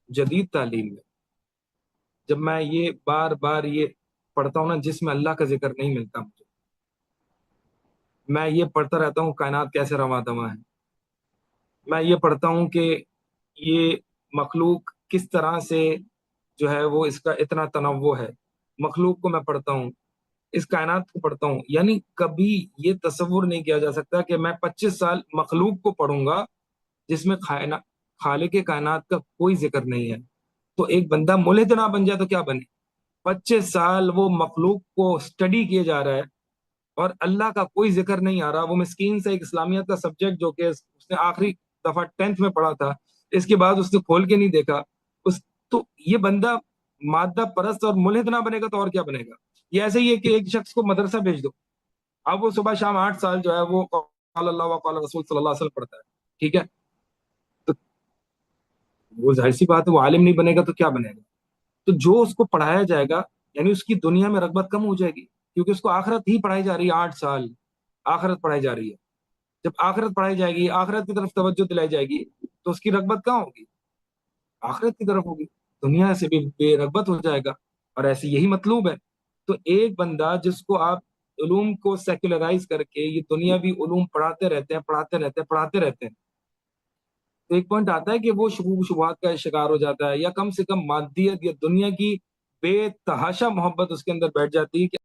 جدید تعلیم میں جب میں یہ بار بار یہ پڑھتا ہوں نا جس میں اللہ کا ذکر نہیں ملتا مجھے، میں یہ پڑھتا رہتا ہوں کائنات کیسے رواں دواں ہے، میں یہ پڑھتا ہوں کہ یہ مخلوق کس طرح سے جو ہے وہ اس کا اتنا تنوع ہے، مخلوق کو میں پڑھتا ہوں، اس کائنات کو پڑھتا ہوں، یعنی کبھی یہ تصور نہیں کیا جا سکتا کہ میں 25 سال مخلوق کو پڑھوں گا جس میں خالق کائنات کا کوئی ذکر نہیں ہے۔ تو ایک بندہ ملحد نہ بن جائے تو کیا بنے؟ 25 سال وہ مخلوق کو اسٹڈی کیے جا رہا ہے اور اللہ کا کوئی ذکر نہیں آ رہا، وہ مسکین سے ایک اسلامیت کا سبجیکٹ جو کہ اس نے آخری دفعہ 10th میں پڑھا تھا، اس کے بعد اس نے کھول کے نہیں دیکھا اس تو یہ بندہ مادہ پرست اور ملحد نہ بنے گا تو اور کیا بنے گا؟ یہ ایسے ہی ہے کہ ایک شخص کو مدرسہ بھیج دو، اب وہ صبح شام 8 سال جو ہے وہ قال اللہ و قال رسول صلی اللہ علیہ وسلم پڑھتا ہے، ٹھیک ہے؟ تو وہ ظاہر سی بات ہے وہ عالم نہیں بنے گا تو کیا بنے گا؟ تو جو اس کو پڑھایا جائے گا یعنی اس کی دنیا میں رغبت کم ہو جائے گی، کیونکہ اس کو آخرت ہی پڑھائی جا رہی ہے، 8 سال آخرت پڑھائی جا رہی ہے۔ جب آخرت پڑھائی جائے گی، آخرت کی طرف توجہ دلائی جائے گی، تو اس کی رغبت کہاں ہوگی؟ آخرت کی طرف ہوگی، دنیا سے بھی بے رغبت ہو جائے گا، اور ایسے یہی مطلوب ہے۔ تو ایک بندہ جس کو آپ علوم کو سیکولرائز کر کے یہ دنیاوی علوم پڑھاتے رہتے ہیں پڑھاتے رہتے ہیں پڑھاتے رہتے ہیں، تو ایک پوائنٹ آتا ہے کہ وہ شبوب شبہات کا شکار ہو جاتا ہے، یا کم سے کم مادیت یا دنیا کی بے تحاشا محبت اس کے اندر بیٹھ جاتی ہے کہ